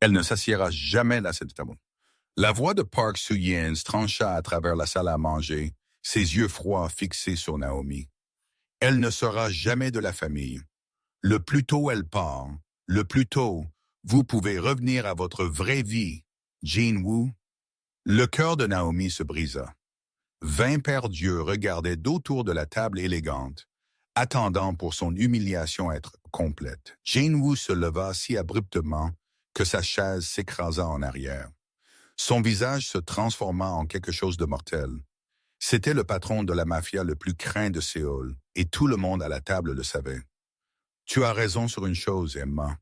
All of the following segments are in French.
Elle ne s'assiera jamais à cette table. La voix de Park Soo-yeon trancha à travers la salle à manger, ses yeux froids fixés sur Naomi. Elle ne sera jamais de la famille. Le plus tôt elle part, le plus tôt vous pouvez revenir à votre vraie vie, Jin-woo. Le cœur de Naomi se brisa. 20 pères Dieu regardaient d'autour de la table élégante, attendant pour son humiliation être complète. Jin-woo se leva si abruptement que sa chaise s'écrasa en arrière. Son visage se transforma en quelque chose de mortel. C'était le patron de la mafia le plus craint de Séoul, et tout le monde à la table le savait. « Tu as raison sur une chose, Emma. »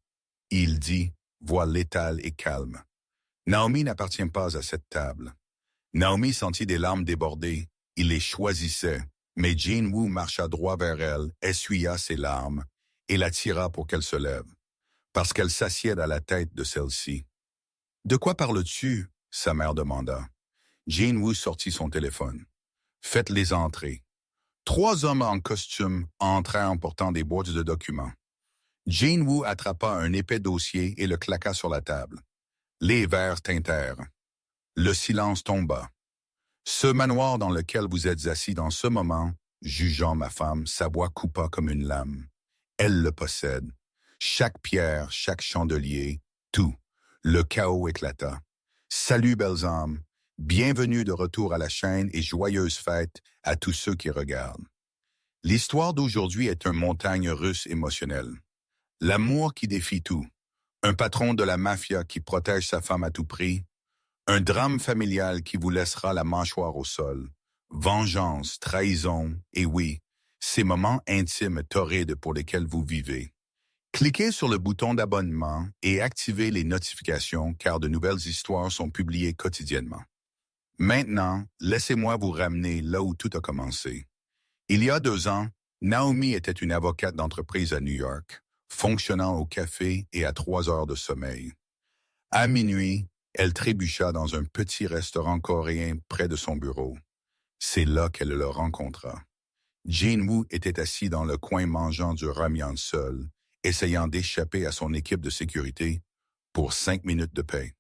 Il dit, voix létale et calme. « Naomi n'appartient pas à cette table. » Naomi sentit des larmes déborder. Il les choisissait, mais Jin-woo marcha droit vers elle, essuya ses larmes et la tira pour qu'elle se lève, parce qu'elle s'assied à la tête de celle-ci. « De quoi parles-tu » sa mère demanda. Jin-woo sortit son téléphone. « Faites-les entrer. » 3 hommes en costume entrèrent en portant des boîtes de documents. Jin-woo attrapa un épais dossier et le claqua sur la table. Les verres tintèrent. Le silence tomba. Ce manoir dans lequel vous êtes assis dans ce moment, jugeant ma femme, sa voix coupa comme une lame. Elle le possède. Chaque pierre, chaque chandelier, tout. Le chaos éclata. Salut, belles âmes. Bienvenue de retour à la chaîne et joyeuse fête à tous ceux qui regardent. L'histoire d'aujourd'hui est une montagne russe émotionnelle. L'amour qui défie tout. Un patron de la mafia qui protège sa femme à tout prix. Un drame familial qui vous laissera la mâchoire au sol. Vengeance, trahison, et oui, ces moments intimes et torrides pour lesquels vous vivez. Cliquez sur le bouton d'abonnement et activez les notifications car de nouvelles histoires sont publiées quotidiennement. Maintenant, laissez-moi vous ramener là où tout a commencé. Il y a 2 ans, Naomi était une avocate d'entreprise à New York, fonctionnant au café et à 3 heures de sommeil. À minuit, elle trébucha dans un petit restaurant coréen près de son bureau. C'est là qu'elle le rencontra. Jin-woo était assis dans le coin mangeant du ramyeon seul, essayant d'échapper à son équipe de sécurité pour 5 minutes de paix.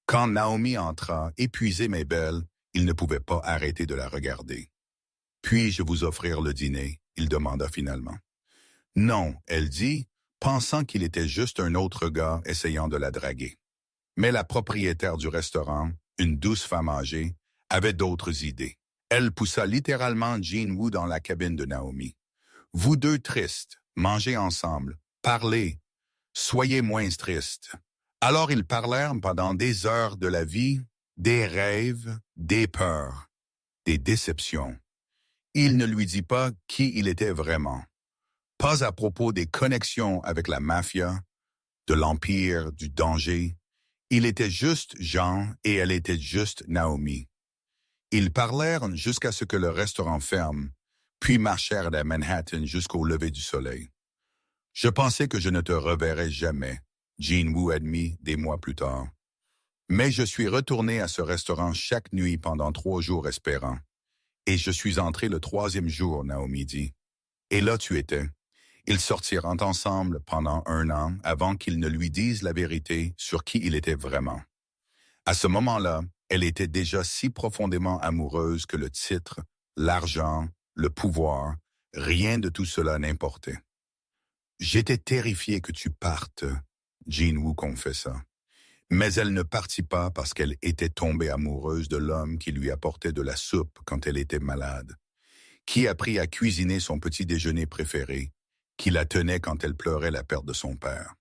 Quand Naomi entra, épuisée mais belle, il ne pouvait pas arrêter de la regarder. « Puis-je vous offrir le dîner ?» il demanda finalement. « Non, » elle dit, pensant qu'il était juste un autre gars essayant de la draguer. Mais la propriétaire du restaurant, une douce femme âgée, avait d'autres idées. Elle poussa littéralement Jin-woo dans la cabine de Naomi. « Vous deux tristes, mangez ensemble, parlez, soyez moins tristes. » Alors ils parlèrent pendant des heures de la vie, des rêves, des peurs, des déceptions. Il ne lui dit pas qui il était vraiment. Pas à propos des connexions avec la mafia, de l'empire, du danger. Il était juste Jean et elle était juste Naomi. Ils parlèrent jusqu'à ce que le restaurant ferme, puis marchèrent à Manhattan jusqu'au lever du soleil. « Je pensais que je ne te reverrais jamais », Jin-woo admit des mois plus tard. « Mais je suis retourné à ce restaurant chaque nuit pendant 3 jours espérant. Et je suis entré le 3e jour, Naomi dit. Et là tu étais. » Ils sortirent ensemble pendant 1 an avant qu'il ne lui dise la vérité sur qui il était vraiment. À ce moment-là, elle était déjà si profondément amoureuse que le titre, l'argent, le pouvoir, rien de tout cela n'importait. « J'étais terrifié que tu partes », Jin-woo confessa. Mais elle ne partit pas parce qu'elle était tombée amoureuse de l'homme qui lui apportait de la soupe quand elle était malade, qui apprit à cuisiner son petit déjeuner préféré, qui la tenait quand elle pleurait la perte de son père.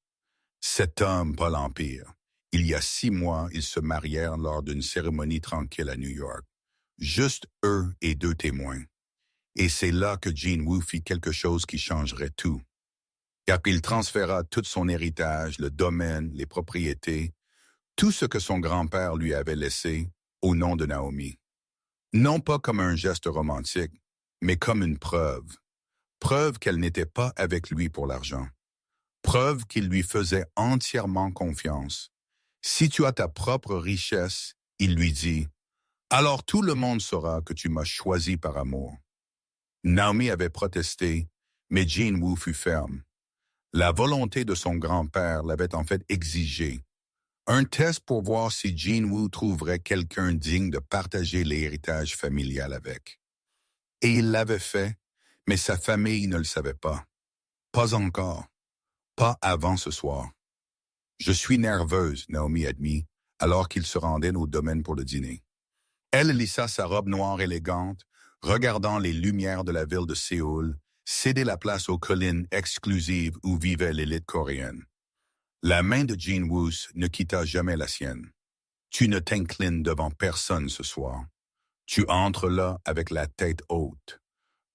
Cet homme, pas l'Empire. Il y a 6 mois, ils se marièrent lors d'une cérémonie tranquille à New York. Juste eux et 2 témoins. Et c'est là que Jin-woo fit quelque chose qui changerait tout. Car il transféra tout son héritage, le domaine, les propriétés, tout ce que son grand-père lui avait laissé, au nom de Naomi. Non pas comme un geste romantique, mais comme une preuve. Preuve qu'elle n'était pas avec lui pour l'argent. Preuve qu'il lui faisait entièrement confiance. Si tu as ta propre richesse, il lui dit, alors tout le monde saura que tu m'as choisi par amour. Naomi avait protesté, mais Jin-woo fut ferme. La volonté de son grand-père l'avait en fait exigé. Un test pour voir si Jean Wu trouverait quelqu'un digne de partager l'héritage familial avec. Et il l'avait fait, mais sa famille ne le savait pas. Pas encore. Pas avant ce soir. Je suis nerveuse, Naomi admit, alors qu'ils se rendaient au domaine pour le dîner. Elle lissa sa robe noire élégante, regardant les lumières de la ville de Séoul, céder la place aux collines exclusives où vivait l'élite coréenne. La main de Jean Woo ne quitta jamais la sienne. Tu ne t'inclines devant personne ce soir. Tu entres là avec la tête haute.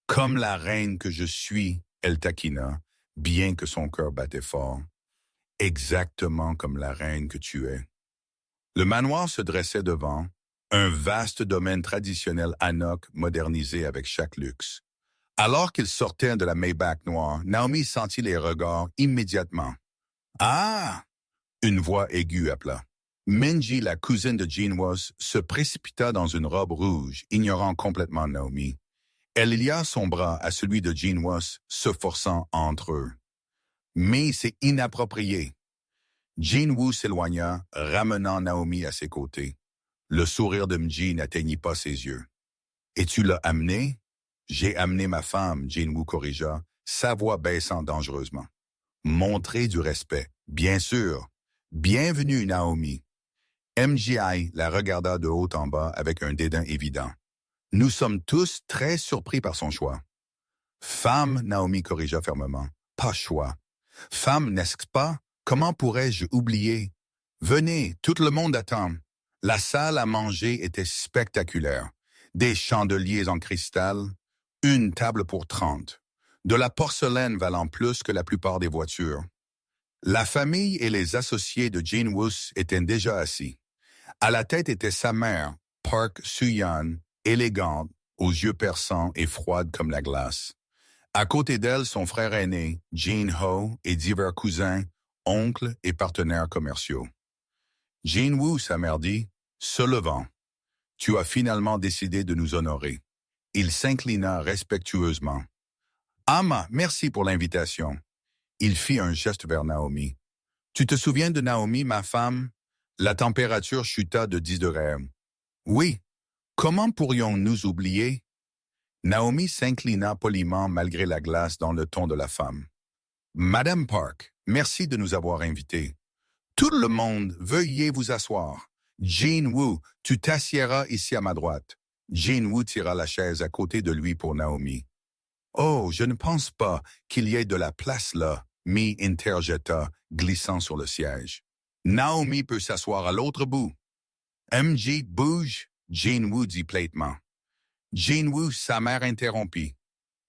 Comme la reine que je suis, elle taquina, bien que son cœur battait fort. Exactement comme la reine que tu es. Le manoir se dressait devant, un vaste domaine traditionnel hanok modernisé avec chaque luxe. Alors qu'il sortait de la Maybach noire, Naomi sentit les regards immédiatement. « Ah! » Une voix aiguë appela. Minji, la cousine de Jean Woo, se précipita dans une robe rouge, ignorant complètement Naomi. Elle lia son bras à celui de Jean Woo, se forçant entre eux. Mais c'est inapproprié. Jean Woo s'éloigna, ramenant Naomi à ses côtés. Le sourire de Mji n'atteignit pas ses yeux. « Et tu l'as amené? »« J'ai amené ma femme, Jean Woo corrigea, sa voix baissant dangereusement. « Montrer du respect, bien sûr. Bienvenue, Naomi. » MJI la regarda de haut en bas avec un dédain évident. Nous sommes tous très surpris par son choix. Femme, Naomi corrigea fermement. Pas choix. Femme, n'est-ce pas? Comment pourrais-je oublier? Venez, tout le monde attend. La salle à manger était spectaculaire. Des chandeliers en cristal, une table pour 30. De la porcelaine valant plus que la plupart des voitures. La famille et les associés de Jean Woo étaient déjà assis. À la tête était sa mère, Park Soo-yeon, élégante, aux yeux perçants et froide comme la glace. À côté d'elle, son frère aîné, Jean Ho, et divers cousins, oncles et partenaires commerciaux. Jean Woo, sa mère dit, se levant. Tu as finalement décidé de nous honorer. Il s'inclina respectueusement. Ama, merci pour l'invitation. Il fit un geste vers Naomi. Tu te souviens de Naomi, ma femme? La température chuta de 10 degrés. Oui. Comment pourrions-nous oublier? Naomi s'inclina poliment malgré la glace dans le ton de la femme. Madame Park, merci de nous avoir invités. Tout le monde, veuillez vous asseoir. Jean Woo, tu t'assiéras ici à ma droite. Jean Woo tira la chaise à côté de lui pour Naomi. Oh, je ne pense pas qu'il y ait de la place là, Mi interjeta, glissant sur le siège. Naomi peut s'asseoir à l'autre bout. MJ bouge, Jean Woo dit platement. Jean Woo, sa mère interrompit.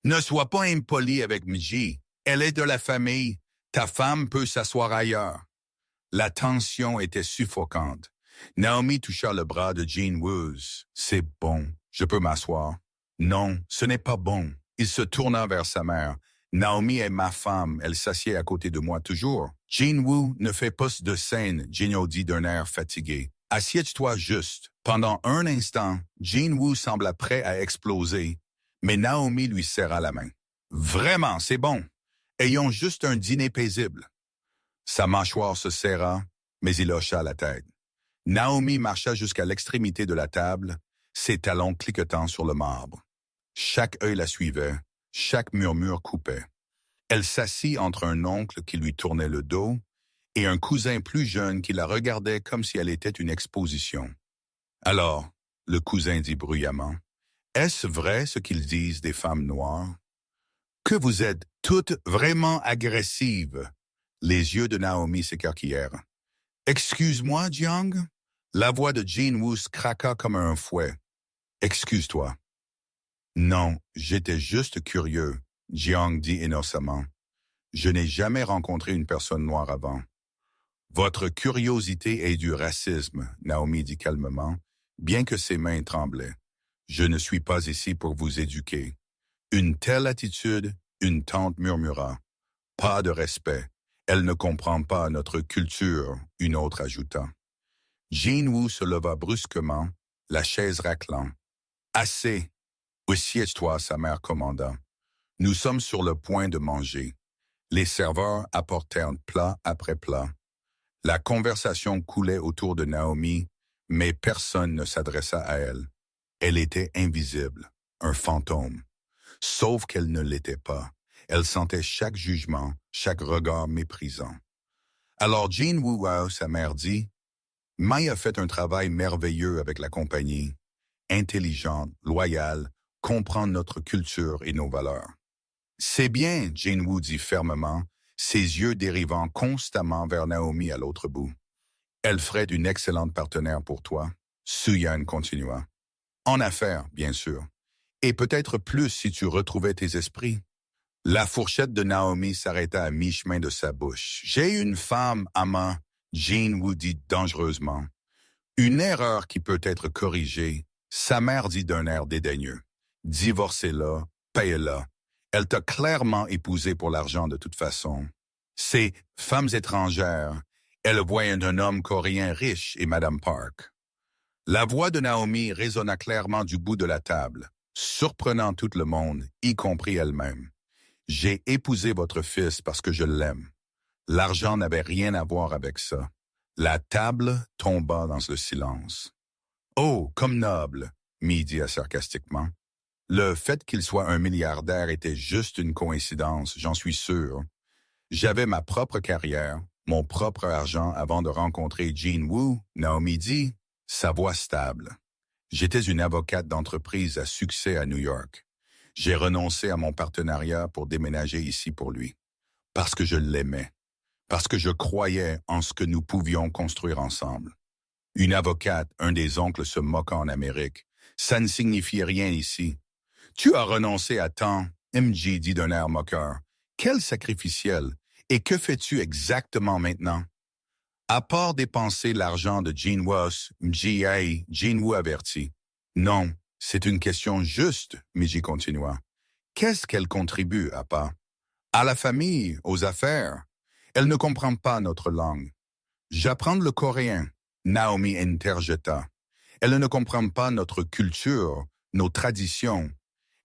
Ne sois pas impoli avec MJ. Elle est de la famille. Ta femme peut s'asseoir ailleurs. La tension était suffocante. Naomi toucha le bras de Jean Woo. C'est bon, je peux m'asseoir. Non, ce n'est pas bon. Il se tourna vers sa mère. Naomi est ma femme, elle s'assied à côté de moi toujours. Jean Woo ne fait pas de scène, Jinho dit d'un air fatigué. Assieds-toi juste. Pendant un instant, Jean Woo sembla prêt à exploser, mais Naomi lui serra la main. Vraiment, c'est bon. Ayons juste un dîner paisible. Sa mâchoire se serra, mais il hocha la tête. Naomi marcha jusqu'à l'extrémité de la table, ses talons cliquetant sur le marbre. Chaque œil la suivait, chaque murmure coupait. Elle s'assit entre un oncle qui lui tournait le dos et un cousin plus jeune qui la regardait comme si elle était une exposition. Alors, le cousin dit bruyamment, « Est-ce vrai ce qu'ils disent des femmes noires? Que vous êtes toutes vraiment agressives. » Les yeux de Naomi s'écarquillèrent. « Excuse-moi, Jiang? » La voix de Jean Woo craqua comme un fouet. « Excuse-toi. » Non, j'étais juste curieux, Jiang dit innocemment. Je n'ai jamais rencontré une personne noire avant. Votre curiosité est du racisme, Naomi dit calmement, bien que ses mains tremblaient. Je ne suis pas ici pour vous éduquer. Une telle attitude, une tante murmura. Pas de respect. Elle ne comprend pas notre culture, une autre ajouta. Jean Woo se leva brusquement, la chaise raclant. Assez. Assieds-toi, sa mère commanda. Nous sommes sur le point de manger. Les serveurs apportèrent plat après plat. La conversation coulait autour de Naomi, mais personne ne s'adressa à elle. Elle était invisible, un fantôme. Sauf qu'elle ne l'était pas. Elle sentait chaque jugement, chaque regard méprisant. Alors Jean Wu, sa mère, dit, Mai a fait un travail merveilleux avec la compagnie, intelligente, loyale, comprend notre culture et nos valeurs. C'est bien, Jane Wu dit fermement, ses yeux dérivant constamment vers Naomi à l'autre bout. Elle ferait une excellente partenaire pour toi. Su-Yan continua. En affaires, bien sûr. Et peut-être plus si tu retrouvais tes esprits. La fourchette de Naomi s'arrêta à mi-chemin de sa bouche. J'ai une femme, amant, Jane Wu dit dangereusement. Une erreur qui peut être corrigée, sa mère dit d'un air dédaigneux. Divorcez-la, payez-la. Elle t'a clairement épousé pour l'argent de toute façon. Ces femmes étrangères, elle voit un homme coréen riche et Madame Park. La voix de Naomi résonna clairement du bout de la table, surprenant tout le monde, y compris elle-même. J'ai épousé votre fils parce que je l'aime. L'argent n'avait rien à voir avec ça. La table tomba dans le silence. Oh, comme noble, Mi dit sarcastiquement. Le fait qu'il soit un milliardaire était juste une coïncidence, j'en suis sûr. J'avais ma propre carrière, mon propre argent avant de rencontrer Jean Wu, Naomi dit, sa voix stable. J'étais une avocate d'entreprise à succès à New York. J'ai renoncé à mon partenariat pour déménager ici pour lui. Parce que je l'aimais. Parce que je croyais en ce que nous pouvions construire ensemble. Une avocate, un des oncles se moquant en Amérique. Ça ne signifie rien ici. Tu as renoncé à tant, MJ dit d'un air moqueur. Quel sacrificiel! Et que fais-tu exactement maintenant? À part dépenser l'argent de Jean Woos, MJ, Jean Wu avertit. Non, c'est une question juste, MJ continua. Qu'est-ce qu'elle contribue, à pas? À la famille, aux affaires. Elle ne comprend pas notre langue. J'apprends le coréen, Naomi interjeta. Elle ne comprend pas notre culture, nos traditions.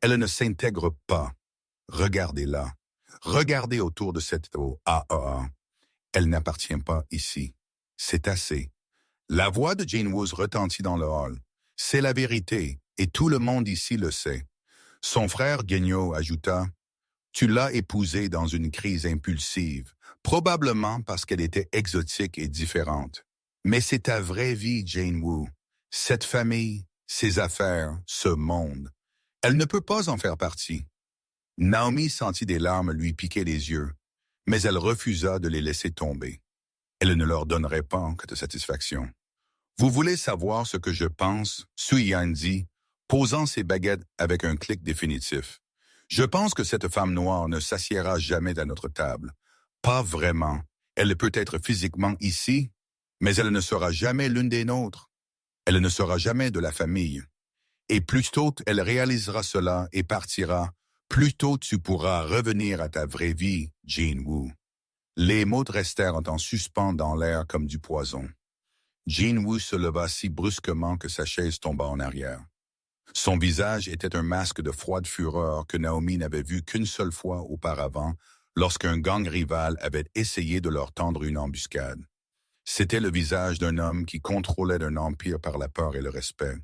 Elle ne s'intègre pas. Regardez-la. Regardez autour de cette eau. Elle n'appartient pas ici. C'est assez. La voix de Jane Wu retentit dans le hall. C'est la vérité, et tout le monde ici le sait. Son frère Guignot ajouta, « Tu l'as épousée dans une crise impulsive, probablement parce qu'elle était exotique et différente. Mais c'est ta vraie vie, Jane Wu. Cette famille, ses affaires, ce monde. Elle ne peut pas en faire partie. » Naomi sentit des larmes lui piquer les yeux, mais elle refusa de les laisser tomber. Elle ne leur donnerait pas que de satisfaction. « Vous voulez savoir ce que je pense? » Su-Yan dit, posant ses baguettes avec un clic définitif. « Je pense que cette femme noire ne s'assiera jamais à notre table. Pas vraiment. Elle peut être physiquement ici, mais elle ne sera jamais l'une des nôtres. Elle ne sera jamais de la famille. Et plus tôt elle réalisera cela et partira, plus tôt tu pourras revenir à ta vraie vie, Jane Wu. » Les mots restèrent en suspens dans l'air comme du poison. Jane Wu se leva si brusquement que sa chaise tomba en arrière. Son visage était un masque de froide fureur que Naomi n'avait vu qu'une seule fois auparavant, lorsqu'un gang rival avait essayé de leur tendre une embuscade. C'était le visage d'un homme qui contrôlait un empire par la peur et le respect.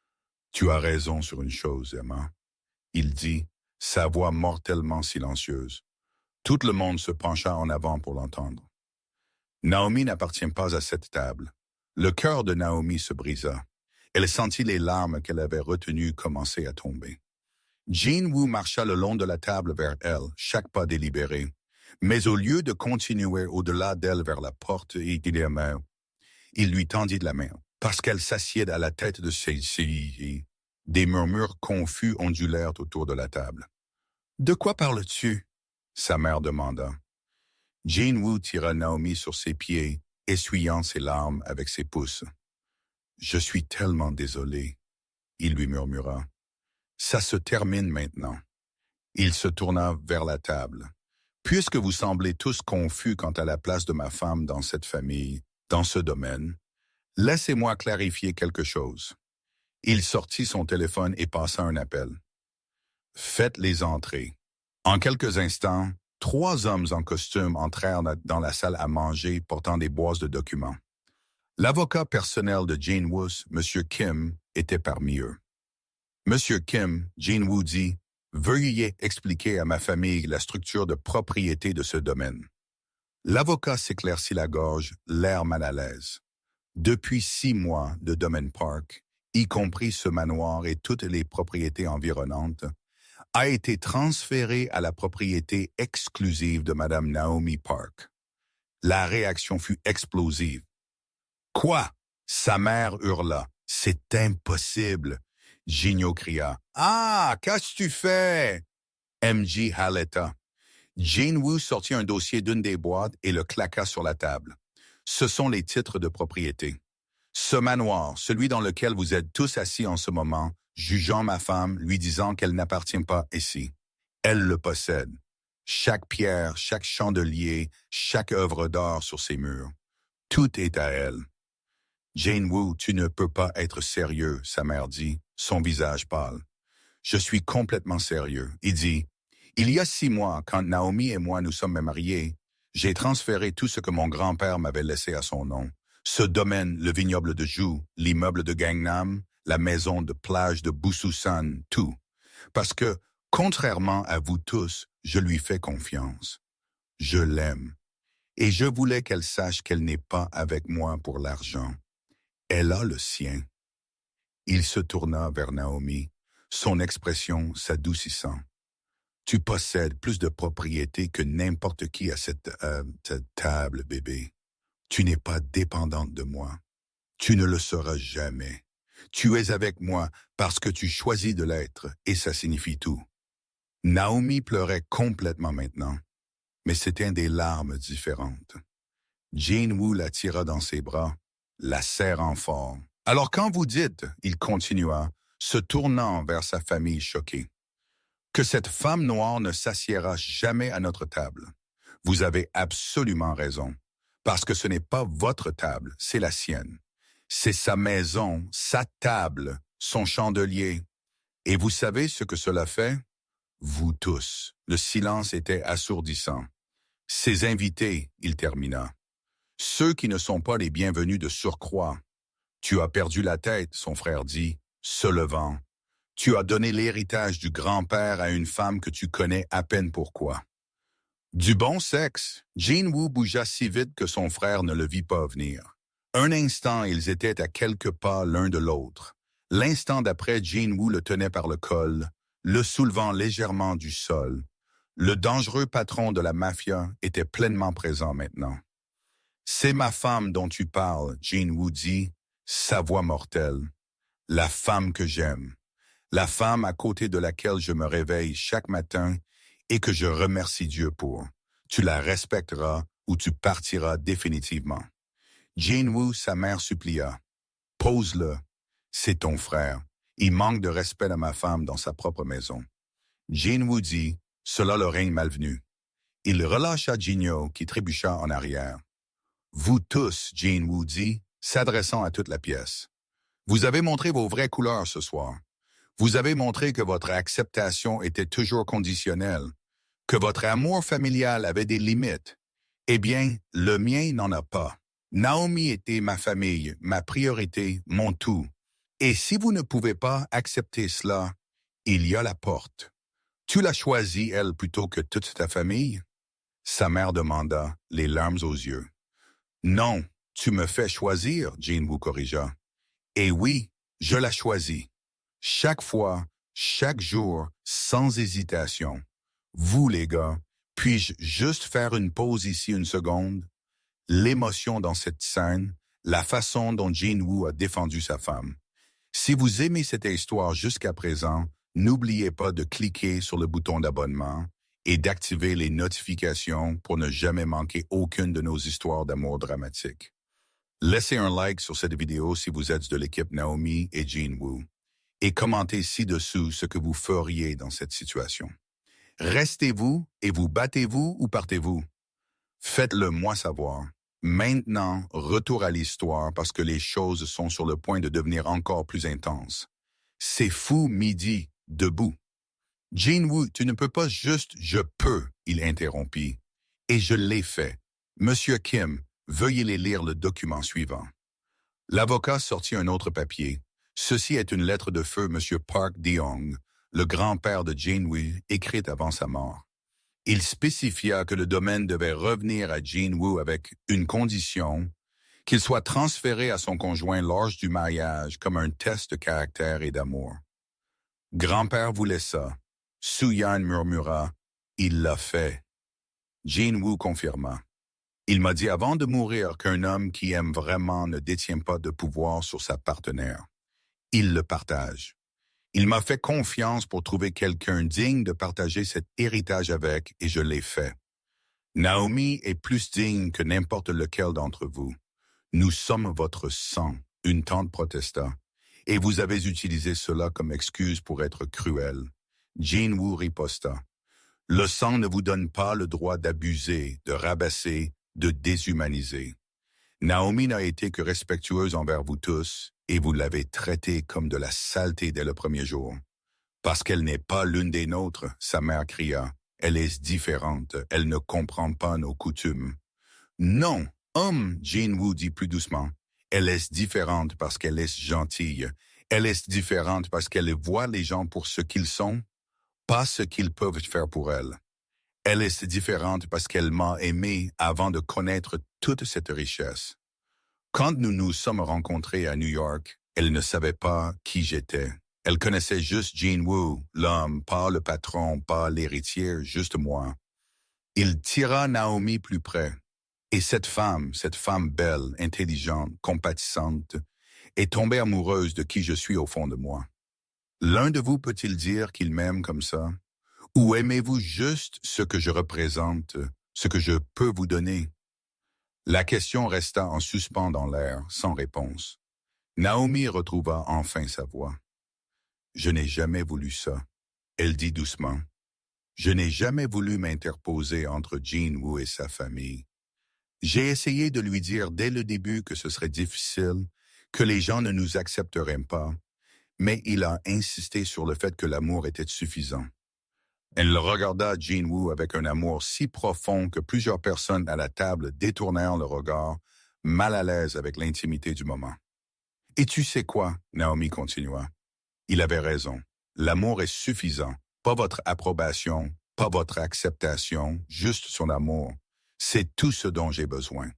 « Tu as raison sur une chose, Emma. » Il dit, sa voix mortellement silencieuse. Tout le monde se pencha en avant pour l'entendre. Naomi n'appartient pas à cette table. Le cœur de Naomi se brisa. Elle sentit les larmes qu'elle avait retenues commencer à tomber. Jane Wu marcha le long de la table vers elle, chaque pas délibéré. Mais au lieu de continuer au-delà d'elle vers la porte et de la main, il lui tendit de la main, parce qu'elle s'assied à la tête de ses... Des murmures confus ondulèrent autour de la table. « De quoi parles-tu » sa mère demanda. Jane Wu tira Naomi sur ses pieds, essuyant ses larmes avec ses pouces. « Je suis tellement désolé, » il lui murmura. « Ça se termine maintenant. » Il se tourna vers la table. « Puisque vous semblez tous confus quant à la place de ma femme dans cette famille, dans ce domaine, laissez-moi clarifier quelque chose. » Il sortit son téléphone et passa un appel. « Faites les entrées. » En quelques instants, 3 hommes en costume entrèrent dans la salle à manger portant des boîtes de documents. L'avocat personnel de Jane Woo, M. Kim, était parmi eux. Monsieur Kim, Jane Woo dit, « Veuillez expliquer à ma famille la structure de propriété de ce domaine. » L'avocat s'éclaircit la gorge, l'air mal à l'aise. Depuis 6 mois, le domaine Park, y compris ce manoir et toutes les propriétés environnantes, a été transféré à la propriété exclusive de Madame Naomi Park. La réaction fut explosive. « Quoi? » Sa mère hurla. « C'est impossible! » Gigno cria. « Ah, qu'as-tu tu fait? » MJ haleta. Jane Woo sortit un dossier d'une des boîtes et le claqua sur la table. Ce sont les titres de propriété. Ce manoir, celui dans lequel vous êtes tous assis en ce moment, jugeant ma femme, lui disant qu'elle n'appartient pas ici. Elle le possède. Chaque pierre, chaque chandelier, chaque œuvre d'art sur ses murs. Tout est à elle. Jane Woo, tu ne peux pas être sérieux, sa mère dit, son visage pâle. Je suis complètement sérieux. Il dit, il y a 6 mois, quand Naomi et moi nous sommes mariés, j'ai transféré tout ce que mon grand-père m'avait laissé à son nom. Ce domaine, le vignoble de Ju, l'immeuble de Gangnam, la maison de plage de Bususan, tout. Parce que, contrairement à vous tous, je lui fais confiance. Je l'aime. Et je voulais qu'elle sache qu'elle n'est pas avec moi pour l'argent. Elle a le sien. Il se tourna vers Naomi, son expression s'adoucissant. Tu possèdes plus de propriétés que n'importe qui à cette table, bébé. Tu n'es pas dépendante de moi. Tu ne le seras jamais. Tu es avec moi parce que tu choisis de l'être, et ça signifie tout. Naomi pleurait complètement maintenant, mais c'était des larmes différentes. Jane Woo la tira dans ses bras, la serrant fort. Alors quand vous dites, il continua, se tournant vers sa famille choquée, que cette femme noire ne s'assiera jamais à notre table. Vous avez absolument raison, parce que ce n'est pas votre table, c'est la sienne. C'est sa maison, sa table, son chandelier. Et vous savez ce que cela fait? Vous tous. Le silence était assourdissant. Ses invités, il termina. Ceux qui ne sont pas les bienvenus de surcroît. Tu as perdu la tête, son frère dit, se levant. Tu as donné l'héritage du grand-père à une femme que tu connais à peine pourquoi. Du bon sexe, Jane Woo bougea si vite que son frère ne le vit pas venir. Un instant, ils étaient à quelques pas l'un de l'autre. L'instant d'après, Jane Woo le tenait par le col, le soulevant légèrement du sol. Le dangereux patron de la mafia était pleinement présent maintenant. « C'est ma femme dont tu parles, » Jane Woo dit, sa voix mortelle. « La femme que j'aime. La femme à côté de laquelle je me réveille chaque matin et que je remercie Dieu pour. Tu la respecteras ou tu partiras définitivement. » Jane Woo, sa mère, supplia. « Pose-le. C'est ton frère. Il manque de respect à ma femme dans sa propre maison. » Jane Woo dit, « Cela le règne malvenu. » Il relâcha Gigno qui trébucha en arrière. « Vous tous, Jane Woo dit, s'adressant à toute la pièce. Vous avez montré vos vraies couleurs ce soir. Vous avez montré que votre acceptation était toujours conditionnelle, que votre amour familial avait des limites. Eh bien, le mien n'en a pas. Naomi était ma famille, ma priorité, mon tout. Et si vous ne pouvez pas accepter cela, il y a la porte. Tu l'as choisie, elle, plutôt que toute ta famille? » Sa mère demanda, les larmes aux yeux. « Non, tu me fais choisir, Jane Woo corrigea. Et oui, je la choisis. Chaque fois, chaque jour, sans hésitation. Vous, les gars, puis-je juste faire une pause ici une seconde? L'émotion dans cette scène, la façon dont Jane Woo a défendu sa femme. Si vous aimez cette histoire jusqu'à présent, n'oubliez pas de cliquer sur le bouton d'abonnement et d'activer les notifications pour ne jamais manquer aucune de nos histoires d'amour dramatiques. Laissez un like sur cette vidéo si vous êtes de l'équipe Naomi et Jane Woo et commentez ci-dessous ce que vous feriez dans cette situation. Restez-vous et vous battez-vous ou partez-vous? Faites-le moi savoir. Maintenant, retour à l'histoire parce que les choses sont sur le point de devenir encore plus intenses. C'est Fou Midi, debout. Jane Wu, tu ne peux pas juste je peux, il interrompit. Et je l'ai fait. Monsieur Kim, veuillez les lire le document suivant. L'avocat sortit un autre papier. Ceci est une lettre de feu Monsieur Park Deong, le grand-père de Jane Wu, écrite avant sa mort. Il spécifia que le domaine devait revenir à Jane Wu avec une condition, qu'il soit transféré à son conjoint lors du mariage comme un test de caractère et d'amour. Grand-père voulait ça. Su-Yan murmura, « Il l'a fait. » Jane Wu confirma. Il m'a dit avant de mourir qu'un homme qui aime vraiment ne détient pas de pouvoir sur sa partenaire. Il le partage. Il m'a fait confiance pour trouver quelqu'un digne de partager cet héritage avec et je l'ai fait. Naomi est plus digne que n'importe lequel d'entre vous. Nous sommes votre sang, une tante protesta, et vous avez utilisé cela comme excuse pour être cruel. Jane Wu riposta. Le sang ne vous donne pas le droit d'abuser, de rabasser, de déshumaniser. Naomi n'a été que respectueuse envers vous tous, et vous l'avez traitée comme de la saleté dès le premier jour. Parce qu'elle n'est pas l'une des nôtres, sa mère cria. Elle est différente, elle ne comprend pas nos coutumes. Non, Jane Wu dit plus doucement. Elle est différente parce qu'elle est gentille. Elle est différente parce qu'elle voit les gens pour ce qu'ils sont, pas ce qu'ils peuvent faire pour elle. Elle est différente parce qu'elle m'a aimé avant de connaître toute cette richesse. Quand nous nous sommes rencontrés à New York, elle ne savait pas qui j'étais. Elle connaissait juste Jane Wu, l'homme, pas le patron, pas l'héritier, juste moi. Il tira Naomi plus près. Et cette femme belle, intelligente, compatissante, est tombée amoureuse de qui je suis au fond de moi. L'un de vous peut-il dire qu'il m'aime comme ça? Ou aimez-vous juste ce que je représente, ce que je peux vous donner? La question resta en suspens dans l'air, sans réponse. Naomi retrouva enfin sa voix. « Je n'ai jamais voulu ça. » Elle dit doucement. « Je n'ai jamais voulu m'interposer entre Jane Wu et sa famille. J'ai essayé de lui dire dès le début que ce serait difficile, que les gens ne nous accepteraient pas, mais il a insisté sur le fait que l'amour était suffisant. » Elle regarda Jane Wu avec un amour si profond que plusieurs personnes à la table détournèrent le regard, mal à l'aise avec l'intimité du moment. « Et tu sais quoi? » Naomi continua. « Il avait raison. L'amour est suffisant. Pas votre approbation, pas votre acceptation, juste son amour. C'est tout ce dont j'ai besoin. »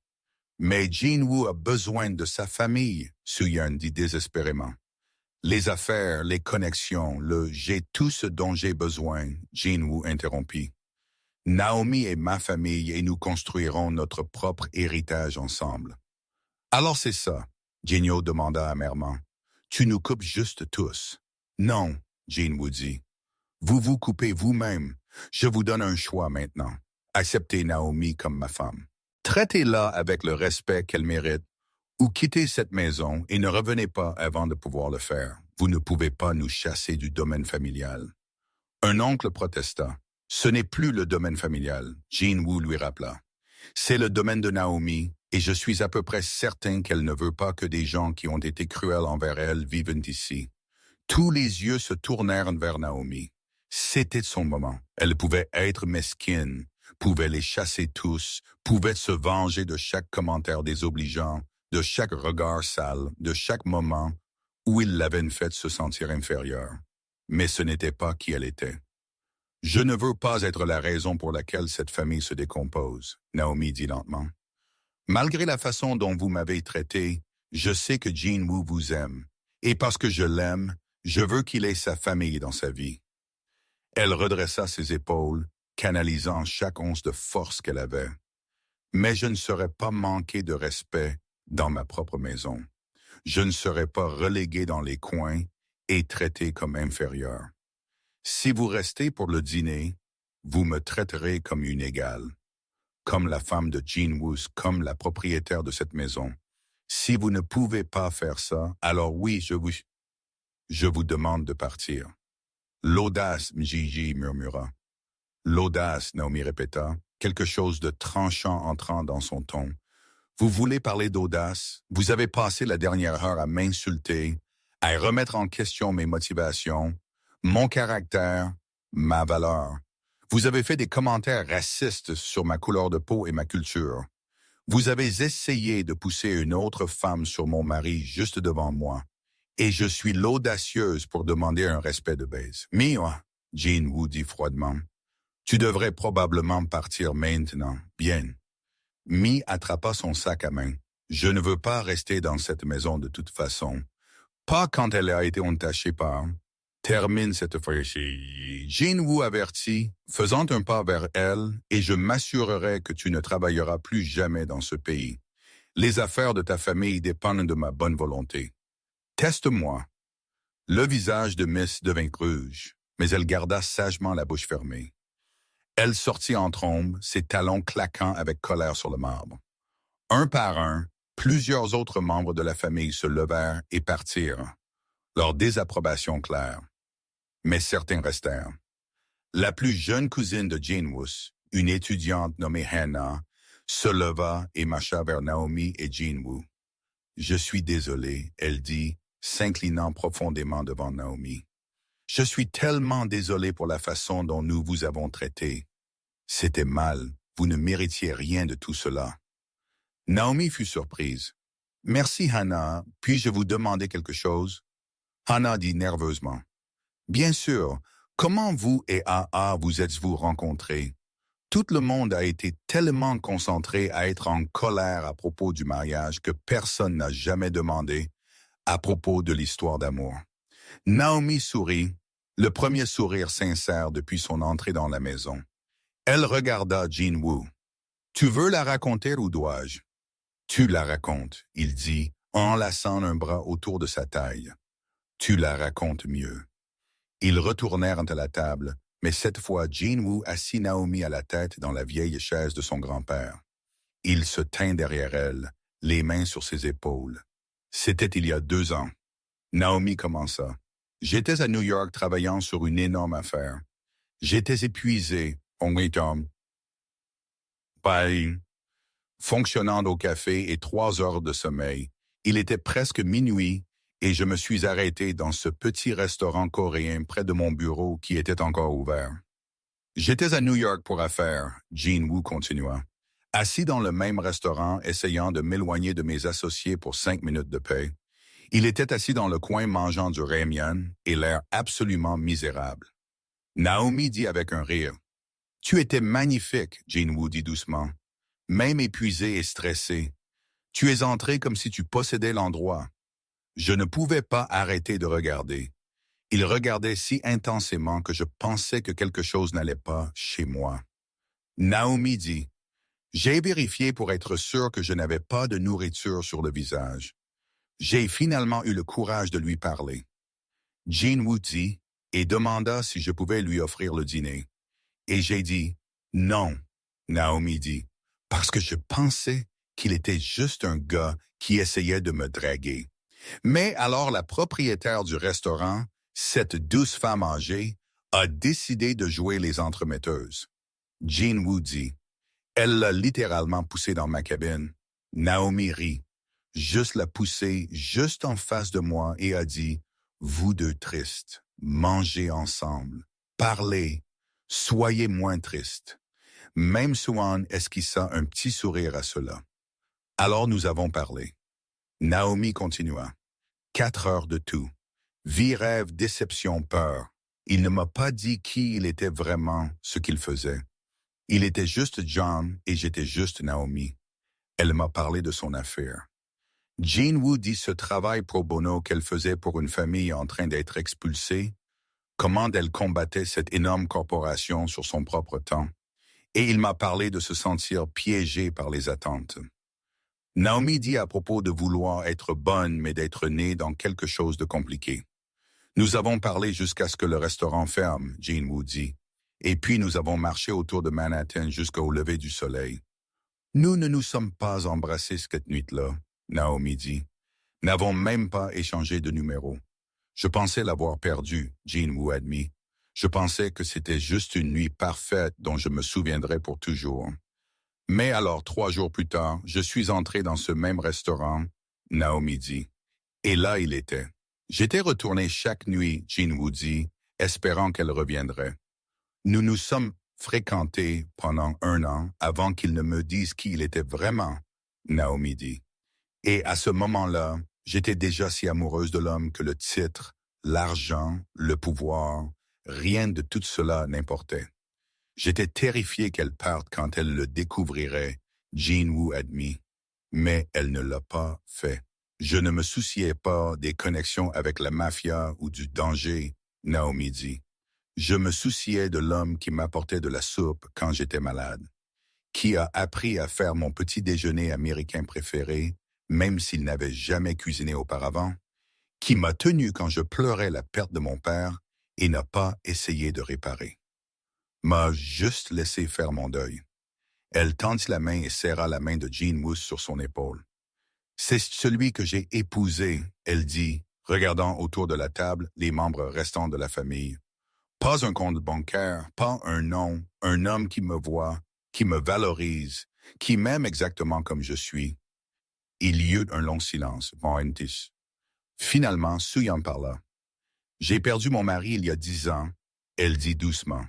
Mais Jane Wu a besoin de sa famille, Su-Yan dit désespérément. Les affaires, les connexions, j'ai tout ce dont j'ai besoin, Jane Wu interrompit. Naomi est ma famille et nous construirons notre propre héritage ensemble. Alors c'est ça, Genio demanda amèrement. Tu nous coupes juste tous. Non, Jane Wu dit. Vous vous coupez vous-même. Je vous donne un choix maintenant. Acceptez Naomi comme ma femme. Traitez-la avec le respect qu'elle mérite. Ou quittez cette maison et ne revenez pas avant de pouvoir le faire. Vous ne pouvez pas nous chasser du domaine familial. Un oncle protesta. Ce n'est plus le domaine familial, Jane Wu lui rappela. C'est le domaine de Naomi, et je suis à peu près certain qu'elle ne veut pas que des gens qui ont été cruels envers elle vivent ici. Tous les yeux se tournèrent vers Naomi. C'était son moment. Elle pouvait être mesquine, pouvait les chasser tous, pouvait se venger de chaque commentaire désobligeant, de chaque regard sale, de chaque moment où il l'avait fait se sentir inférieure. Mais ce n'était pas qui elle était. « Je ne veux pas être la raison pour laquelle cette famille se décompose, » Naomi dit lentement. « Malgré la façon dont vous m'avez traité, je sais que Jane Wu vous aime. Et parce que je l'aime, je veux qu'il ait sa famille dans sa vie. » Elle redressa ses épaules, canalisant chaque once de force qu'elle avait. « Mais je ne serais pas manqué de respect dans ma propre maison. Je ne serai pas relégué dans les coins et traité comme inférieur. Si vous restez pour le dîner, vous me traiterez comme une égale, comme la femme de Jane Wu, comme la propriétaire de cette maison. Si vous ne pouvez pas faire ça, alors oui, je vous demande de partir. » L'audace, Mjiji murmura. L'audace, Naomi répéta, quelque chose de tranchant entrant dans son ton. Vous voulez parler d'audace? Vous avez passé la dernière heure à m'insulter, à remettre en question mes motivations, mon caractère, Ma valeur. Vous avez fait des commentaires racistes sur ma couleur de peau et ma culture. Vous avez essayé de pousser une autre femme sur mon mari juste devant moi. Et je suis l'audacieuse pour demander un respect de base. Mia, Jean Woo dit froidement, tu devrais probablement partir maintenant. Bien. Mi attrapa son sac à main. Je ne veux pas rester dans cette maison de toute façon. Pas quand elle a été entachée par... Termine cette fois-ci. Jean Woo avertit, faisant un pas vers elle, et je m'assurerai que tu ne travailleras plus jamais dans ce pays. Les affaires de ta famille dépendent de ma bonne volonté. Teste-moi. Le visage de Miss devint rouge, mais elle garda sagement la bouche fermée. Elle sortit en trombe, ses talons claquant avec colère sur le marbre. Un par un, plusieurs autres membres de la famille se levèrent et partirent, leur désapprobation claire. Mais certains restèrent. La plus jeune cousine de Jane Woo, une étudiante nommée Hannah, se leva et marcha vers Naomi et Jane Woo. « Je suis désolée, elle dit, s'inclinant profondément devant Naomi. « Je suis tellement désolée pour la façon dont nous vous avons traité. C'était mal, vous ne méritiez rien de tout cela. » Naomi fut surprise. « Merci Hannah, puis-je vous demander quelque chose? » Hannah dit nerveusement. « Bien sûr, comment vous et AA vous êtes-vous rencontrés? Tout le monde a été tellement concentré à être en colère à propos du mariage que personne n'a jamais demandé à propos de l'histoire d'amour. » Naomi sourit, le premier sourire sincère depuis son entrée dans la maison. Elle regarda Jean Woo. « Tu veux la raconter ou dois-je? »« Tu la racontes, » il dit, enlaçant un bras autour de sa taille. « Tu la racontes mieux. » Ils retournèrent à la table, mais cette fois Jean Woo assit Naomi à la tête dans la vieille chaise de son grand-père. Il se tint derrière elle, les mains sur ses épaules. C'était il y a 2 ans. Naomi commença. « J'étais à New York travaillant sur une énorme affaire. J'étais épuisé, on est homme. Fonctionnant au café et 3 heures de sommeil. Il était presque minuit et je me suis arrêté dans ce petit restaurant coréen près de mon bureau qui était encore ouvert. J'étais à New York pour affaires, Jean Woo continua. Assis dans le même restaurant, essayant de m'éloigner de mes associés pour 5 minutes de paix. Il était assis dans le coin mangeant du ramen et l'air absolument misérable. Naomi dit avec un rire. « Tu étais magnifique, Jean Woo dit doucement. Même épuisé et stressé. Tu es entré comme si tu possédais l'endroit. » Je ne pouvais pas arrêter de regarder. Il regardait si intensément que je pensais que quelque chose n'allait pas chez moi. Naomi dit, « J'ai vérifié pour être sûr que je n'avais pas de nourriture sur le visage. J'ai finalement eu le courage de lui parler. » Jean Woo dit et demanda si je pouvais lui offrir le dîner. Et j'ai dit, « Non, » Naomi dit, « parce que je pensais qu'il était juste un gars qui essayait de me draguer. » Mais alors la propriétaire du restaurant, cette douce femme âgée, a décidé de jouer les entremetteuses. Jean Woo dit, « Elle l'a littéralement poussée dans ma cabine. » Naomi rit, juste la poussée juste en face de moi et a dit, « Vous deux tristes, mangez ensemble, parlez, soyez moins tristes. » Même Swan esquissa un petit sourire à cela. Alors nous avons parlé. Naomi continua. 4 heures de tout. Vie, rêve, déception, peur. Il ne m'a pas dit qui il était vraiment, ce qu'il faisait. Il était juste John et j'étais juste Naomi. Elle m'a parlé de son affaire. Jean Woo dit ce travail pro bono qu'elle faisait pour une famille en train d'être expulsée, comment elle combattait cette énorme corporation sur son propre temps. Et il m'a parlé de se sentir piégée par les attentes. Naomi dit à propos de vouloir être bonne, mais d'être née dans quelque chose de compliqué. Nous avons parlé jusqu'à ce que le restaurant ferme, Jean Woo dit, et puis nous avons marché autour de Manhattan jusqu'au lever du soleil. Nous ne nous sommes pas embrassés cette nuit-là, Naomi dit. N'avons même pas échangé de numéro. Je pensais l'avoir perdu, Jean Woo admit. Je pensais que c'était juste une nuit parfaite dont je me souviendrai pour toujours. Mais alors, 3 jours plus tard, je suis entré dans ce même restaurant, Naomi dit. Et là, il était. J'étais retourné chaque nuit, Jean Woo dit, espérant qu'elle reviendrait. Nous nous sommes fréquentés pendant 1 an avant qu'il ne me dise qui il était vraiment, Naomi dit. Et à ce moment-là, j'étais déjà si amoureuse de l'homme que le titre, l'argent, le pouvoir, rien de tout cela n'importait. J'étais terrifié qu'elle parte quand elle le découvrirait, Jean Woo admis. Mais elle ne l'a pas fait. Je ne me souciais pas des connexions avec la mafia ou du danger, Naomi dit. Je me souciais de l'homme qui m'apportait de la soupe quand j'étais malade, qui a appris à faire mon petit déjeuner américain préféré, même s'il n'avait jamais cuisiné auparavant, qui m'a tenu quand je pleurais la perte de mon père et n'a pas essayé de réparer. M'a juste laissé faire mon deuil. Elle tendit la main et serra la main de Jean Woo sur son épaule. C'est celui que j'ai épousé, elle dit, regardant autour de la table les membres restants de la famille. Pas un compte bancaire, pas un nom, un homme qui me voit, qui me valorise, qui m'aime exactement comme je suis. Il y eut un long silence, Mohentis. Finalement, Soo-yeon parla. J'ai perdu mon mari il y a 10 ans, elle dit doucement.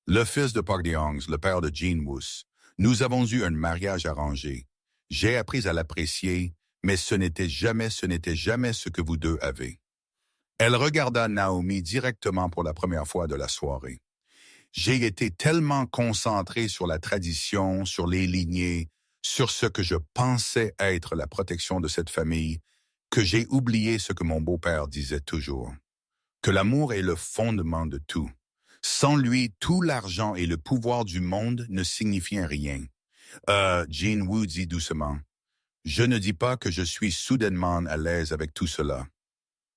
Le fils de Park Deong, le père de Jean Woo. Nous avons eu un mariage arrangé. J'ai appris à l'apprécier, mais ce n'était jamais ce que vous deux avez. Elle regarda Naomi directement pour la première fois de la soirée. J'ai été tellement concentré sur la tradition, sur les lignées, sur ce que je pensais être la protection de cette famille, que j'ai oublié ce que mon beau-père disait toujours, que l'amour est le fondement de tout. Sans lui, tout l'argent et le pouvoir du monde ne signifient rien. Jean Woo dit doucement, je ne dis pas que je suis soudainement à l'aise avec tout cela.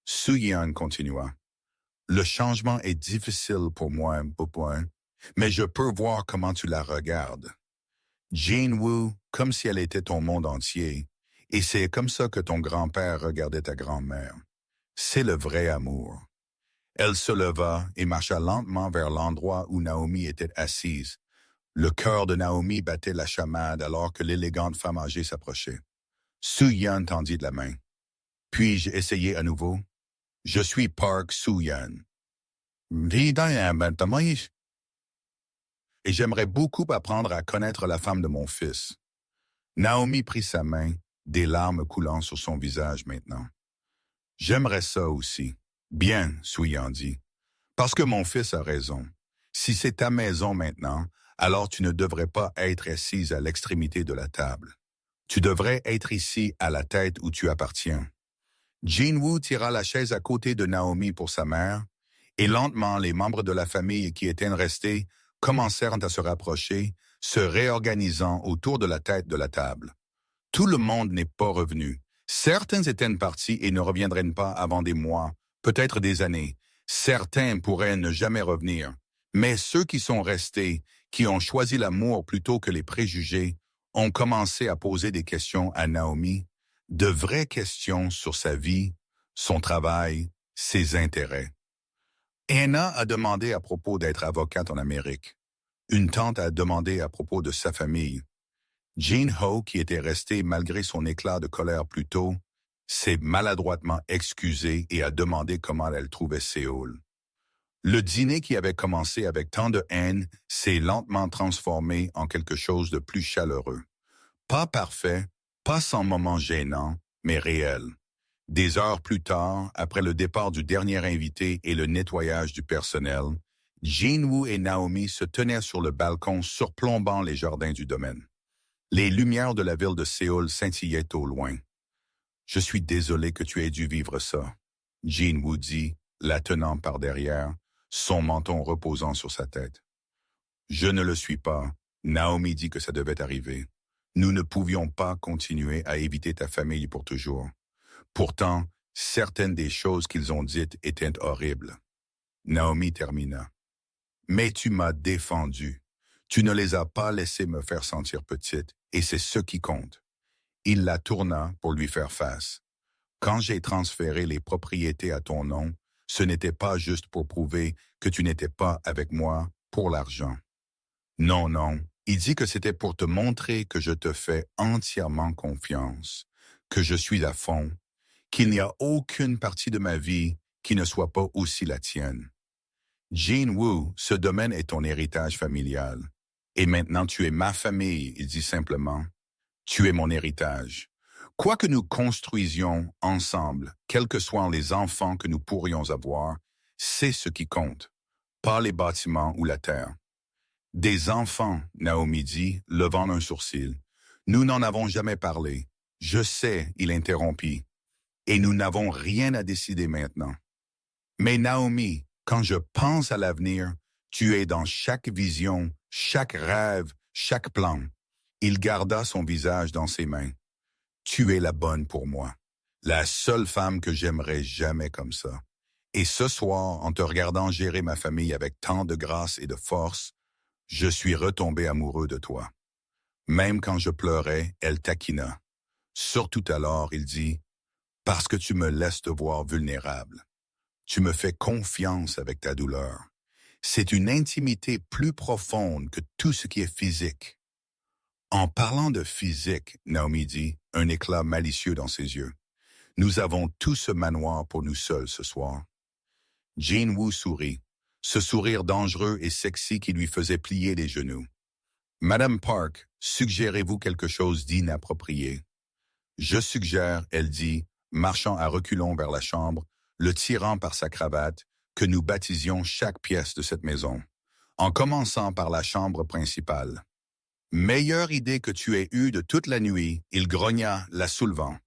Soo-yeon continua. Le changement est difficile pour moi, Bopoin, mais je peux voir comment tu la regardes. Jean Woo, comme si elle était ton monde entier, et c'est comme ça que ton grand-père regardait ta grand-mère. C'est le vrai amour. Elle se leva et marcha lentement vers l'endroit où Naomi était assise. Le cœur de Naomi battait la chamade alors que l'élégante femme âgée s'approchait. Soo-yeon tendit de la main. Puis-je essayer à nouveau? Je suis Park Soo-yeon. Et j'aimerais beaucoup apprendre à connaître la femme de mon fils. Naomi prit sa main, des larmes coulant sur son visage maintenant. J'aimerais ça aussi. Bien, Soo-yeon dit. Parce que mon fils a raison. Si c'est ta maison maintenant, alors tu ne devrais pas être assise à l'extrémité de la table. Tu devrais être ici à la tête où tu appartiens. Jean Woo tira la chaise à côté de Naomi pour sa mère, et lentement les membres de la famille qui étaient restés commencèrent à se rapprocher, se réorganisant autour de la tête de la table. Tout le monde n'est pas revenu. Certains étaient partis et ne reviendraient pas avant des mois, peut-être des années. Certains pourraient ne jamais revenir. Mais ceux qui sont restés, qui ont choisi l'amour plutôt que les préjugés, ont commencé à poser des questions à Naomi, de vraies questions sur sa vie, son travail, ses intérêts. Anna a demandé à propos d'être avocate en Amérique. Une tante a demandé à propos de sa famille. Jean Ho, qui était restée malgré son éclat de colère plus tôt, s'est maladroitement excusée et a demandé comment elle trouvait Séoul. Le dîner qui avait commencé avec tant de haine s'est lentement transformé en quelque chose de plus chaleureux. Pas parfait, pas sans moments gênants, mais réel. Des heures plus tard, après le départ du dernier invité et le nettoyage du personnel, Jean Woo et Naomi se tenaient sur le balcon surplombant les jardins du domaine. Les lumières de la ville de Séoul scintillaient au loin. « Je suis désolé que tu aies dû vivre ça », Jean Woo dit, la tenant par derrière, son menton reposant sur sa tête. « Je ne le suis pas. Naomi dit que ça devait arriver. Nous ne pouvions pas continuer à éviter ta famille pour toujours. Pourtant, certaines des choses qu'ils ont dites étaient horribles. » Naomi termina. « Mais tu m'as défendu. Tu ne les as pas laissés me faire sentir petite, et c'est ce qui compte. » Il la tourna pour lui faire face. « Quand j'ai transféré les propriétés à ton nom, ce n'était pas juste pour prouver que tu n'étais pas avec moi pour l'argent. Non, non, il dit que c'était pour te montrer que je te fais entièrement confiance, que je suis à fond, qu'il n'y a aucune partie de ma vie qui ne soit pas aussi la tienne. Jean Wu, ce domaine est ton héritage familial. Et maintenant tu es ma famille, il dit simplement. Tu es mon héritage. Quoi que nous construisions ensemble, quels que soient les enfants que nous pourrions avoir, c'est ce qui compte, pas les bâtiments ou la terre. Des enfants, Naomi dit, levant un sourcil. Nous n'en avons jamais parlé. Je sais, il interrompit. Et nous n'avons rien à décider maintenant. Mais Naomi, quand je pense à l'avenir, tu es dans chaque vision, chaque rêve, chaque plan. Il garda son visage dans ses mains. Tu es la bonne pour moi. La seule femme que j'aimerais jamais comme ça. Et ce soir, en te regardant gérer ma famille avec tant de grâce et de force, je suis retombé amoureux de toi. Même quand je pleurais, elle taquina. Surtout alors, il dit, parce que tu me laisses te voir vulnérable. Tu me fais confiance avec ta douleur. C'est une intimité plus profonde que tout ce qui est physique. En parlant de physique, Naomi dit, un éclat malicieux dans ses yeux. Nous avons tout ce manoir pour nous seuls ce soir. Jean Wu sourit, ce sourire dangereux et sexy qui lui faisait plier les genoux. Madame Park, suggérez-vous quelque chose d'inapproprié? Je suggère, elle dit, marchant à reculons vers la chambre, le tirant par sa cravate, que nous baptisions chaque pièce de cette maison, en commençant par la chambre principale. Meilleure idée que tu aies eue de toute la nuit, il grogna, la soulevant.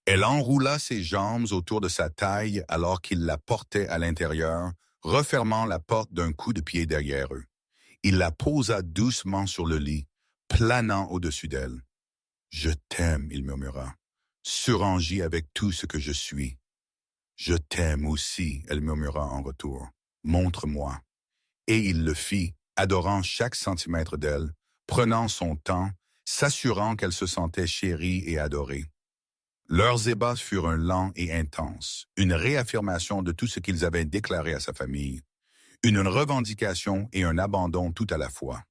Elle enroula ses jambes autour de sa taille alors qu'il la portait à l'intérieur, refermant la porte d'un coup de pied derrière eux. Il la posa doucement sur le lit, planant au-dessus d'elle. « Je t'aime, » il murmura, « surengis avec tout ce que je suis. »« Je t'aime aussi, » elle murmura en retour. « Montre-moi. » Et il le fit, adorant chaque centimètre d'elle, prenant son temps, s'assurant qu'elle se sentait chérie et adorée. Leurs ébats furent lents et intenses, une réaffirmation de tout ce qu'ils avaient déclaré à sa famille, une revendication et un abandon tout à la fois.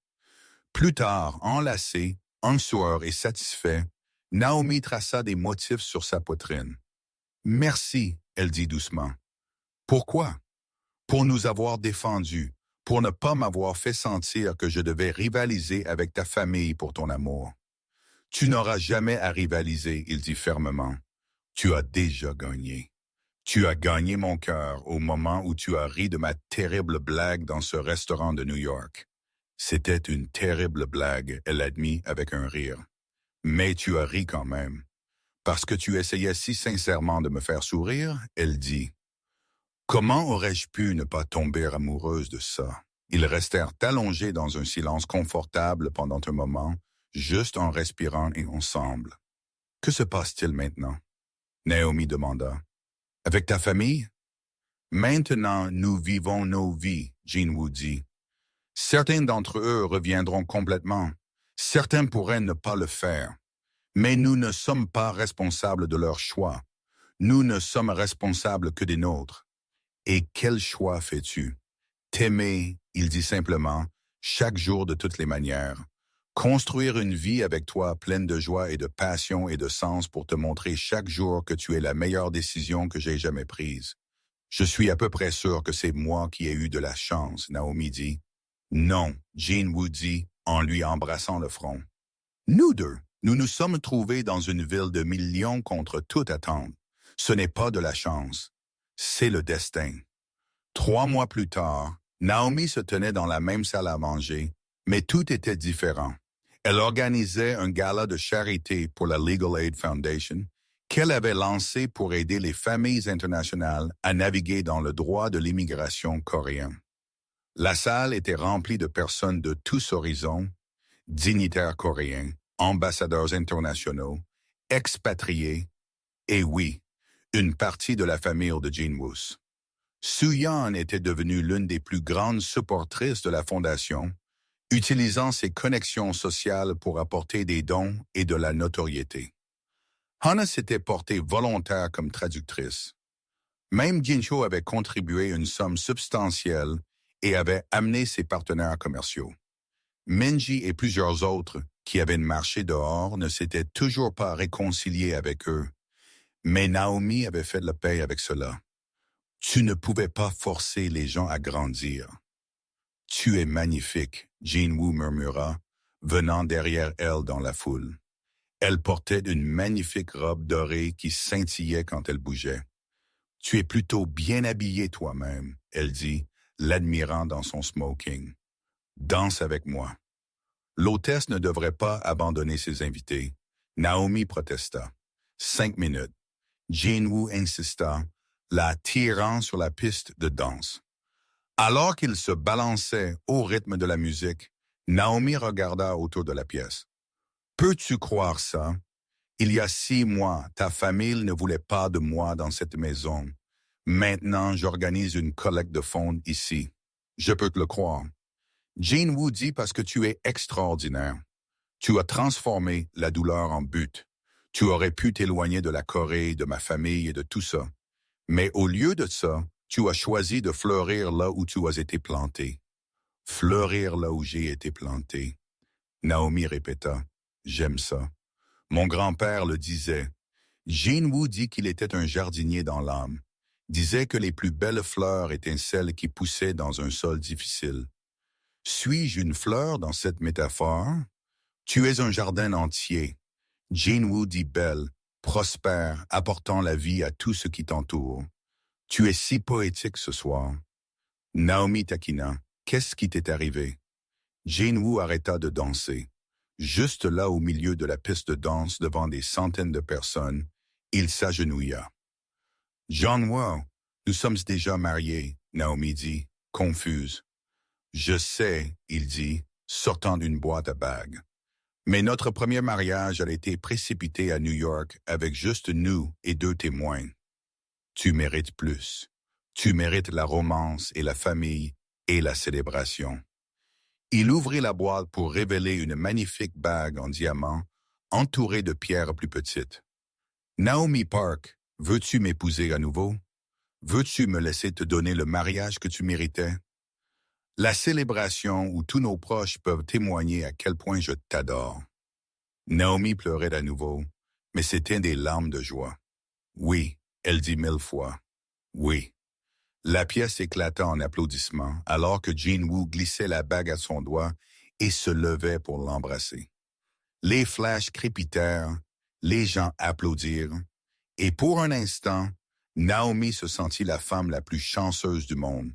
Plus tard, enlacé, en sueur et satisfait, Naomi traça des motifs sur sa poitrine. « Merci, » elle dit doucement. « Pourquoi? » « Pour nous avoir défendus, pour ne pas m'avoir fait sentir que je devais rivaliser avec ta famille pour ton amour. »« Tu n'auras jamais à rivaliser, » il dit fermement. « Tu as déjà gagné. Tu as gagné mon cœur au moment où tu as ri de ma terrible blague dans ce restaurant de New York. » C'était une terrible blague, elle admit avec un rire. Mais tu as ri quand même. Parce que tu essayais si sincèrement de me faire sourire, elle dit. Comment aurais-je pu ne pas tomber amoureuse de ça? Ils restèrent allongés dans un silence confortable pendant un moment, juste en respirant et ensemble. Que se passe-t-il maintenant? Naomi demanda. Avec ta famille? Maintenant, nous vivons nos vies, Jean Wu dit. Certains d'entre eux reviendront complètement. Certains pourraient ne pas le faire. Mais nous ne sommes pas responsables de leur choix. Nous ne sommes responsables que des nôtres. Et quel choix fais-tu? T'aimer, il dit simplement, chaque jour de toutes les manières. Construire une vie avec toi pleine de joie et de passion et de sens pour te montrer chaque jour que tu es la meilleure décision que j'ai jamais prise. Je suis à peu près sûr que c'est moi qui ai eu de la chance, Naomi dit. Non, Jean Wu dit, en lui embrassant le front. Nous deux, nous nous sommes trouvés dans une ville de millions contre toute attente. Ce n'est pas de la chance, c'est le destin. 3 mois plus tard, Naomi se tenait dans la même salle à manger, mais tout était différent. Elle organisait un gala de charité pour la Legal Aid Foundation qu'elle avait lancé pour aider les familles internationales à naviguer dans le droit de l'immigration coréen. La salle était remplie de personnes de tous horizons, dignitaires coréens, ambassadeurs internationaux, expatriés, et oui, une partie de la famille de Jean Wu. Su-Yeon était devenue l'une des plus grandes supportrices de la Fondation, utilisant ses connexions sociales pour apporter des dons et de la notoriété. Hana s'était portée volontaire comme traductrice. Même Jincho avait contribué une somme substantielle et avait amené ses partenaires commerciaux. Minji et plusieurs autres, qui avaient marché dehors, ne s'étaient toujours pas réconciliés avec eux. Mais Naomi avait fait la paix avec cela. Tu ne pouvais pas forcer les gens à grandir. Tu es magnifique, Jin-woo murmura, venant derrière elle dans la foule. Elle portait une magnifique robe dorée qui scintillait quand elle bougeait. Tu es plutôt bien habillé toi-même, elle dit, l'admirant dans son smoking. Danse avec moi. L'hôtesse ne devrait pas abandonner ses invités. Naomi protesta. 5 minutes. Jin-woo insista, la tirant sur la piste de danse. Alors qu'il se balançait au rythme de la musique, Naomi regarda autour de la pièce. Peux-tu croire ça? Il y a 6 mois, ta famille ne voulait pas de moi dans cette maison. Maintenant, j'organise une collecte de fonds ici. Je peux te le croire. Jin-woo dit parce que tu es extraordinaire. Tu as transformé la douleur en but. Tu aurais pu t'éloigner de la Corée, de ma famille et de tout ça. Mais au lieu de ça, tu as choisi de fleurir là où tu as été planté. Fleurir là où j'ai été planté. Naomi répéta. J'aime ça. Mon grand-père le disait. Jin-woo dit qu'il était un jardinier dans l'âme. Disait que les plus belles fleurs étaient celles qui poussaient dans un sol difficile. Suis-je une fleur dans cette métaphore? Tu es un jardin entier. Jin-woo dit belle, prospère, apportant la vie à tout ce qui t'entoure. Tu es si poétique ce soir. Naomi taquina. Qu'est-ce qui t'est arrivé? Jin-woo arrêta de danser. Juste là au milieu de la piste de danse devant des centaines de personnes, il s'agenouilla. John-woo, nous sommes déjà mariés, Naomi dit, confuse. Je sais, il dit, sortant d'une boîte à bagues. Mais notre premier mariage a été précipité à New York avec juste nous et 2 témoins. Tu mérites plus. Tu mérites la romance et la famille et la célébration. Il ouvrit la boîte pour révéler une magnifique bague en diamant entourée de pierres plus petites. Naomi Park, veux-tu m'épouser à nouveau? Veux-tu me laisser te donner le mariage que tu méritais? La célébration où tous nos proches peuvent témoigner à quel point je t'adore. Naomi pleurait à nouveau, mais c'était des larmes de joie. Oui, elle dit 1000 fois. Oui. La pièce éclata en applaudissements alors que Jin-woo glissait la bague à son doigt et se levait pour l'embrasser. Les flashs crépitèrent, les gens applaudirent, et pour un instant, Naomi se sentit la femme la plus chanceuse du monde.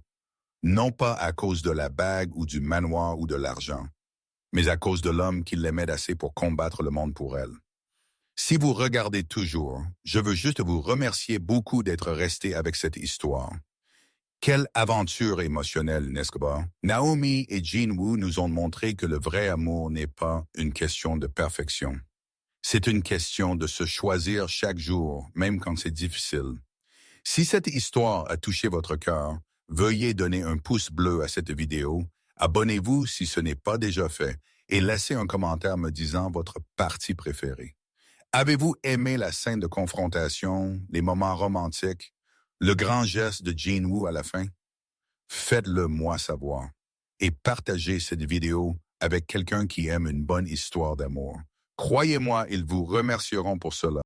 Non pas à cause de la bague ou du manoir ou de l'argent, mais à cause de l'homme qui l'aimait assez pour combattre le monde pour elle. Si vous regardez toujours, je veux juste vous remercier beaucoup d'être resté avec cette histoire. Quelle aventure émotionnelle, n'est-ce pas? Naomi et Jin-woo nous ont montré que le vrai amour n'est pas une question de perfection. C'est une question de se choisir chaque jour, même quand c'est difficile. Si cette histoire a touché votre cœur, veuillez donner un pouce bleu à cette vidéo, abonnez-vous si ce n'est pas déjà fait, et laissez un commentaire me disant votre partie préférée. Avez-vous aimé la scène de confrontation, les moments romantiques, le grand geste de Jin-woo à la fin? Faites-le moi savoir et partagez cette vidéo avec quelqu'un qui aime une bonne histoire d'amour. Croyez-moi, ils vous remercieront pour cela.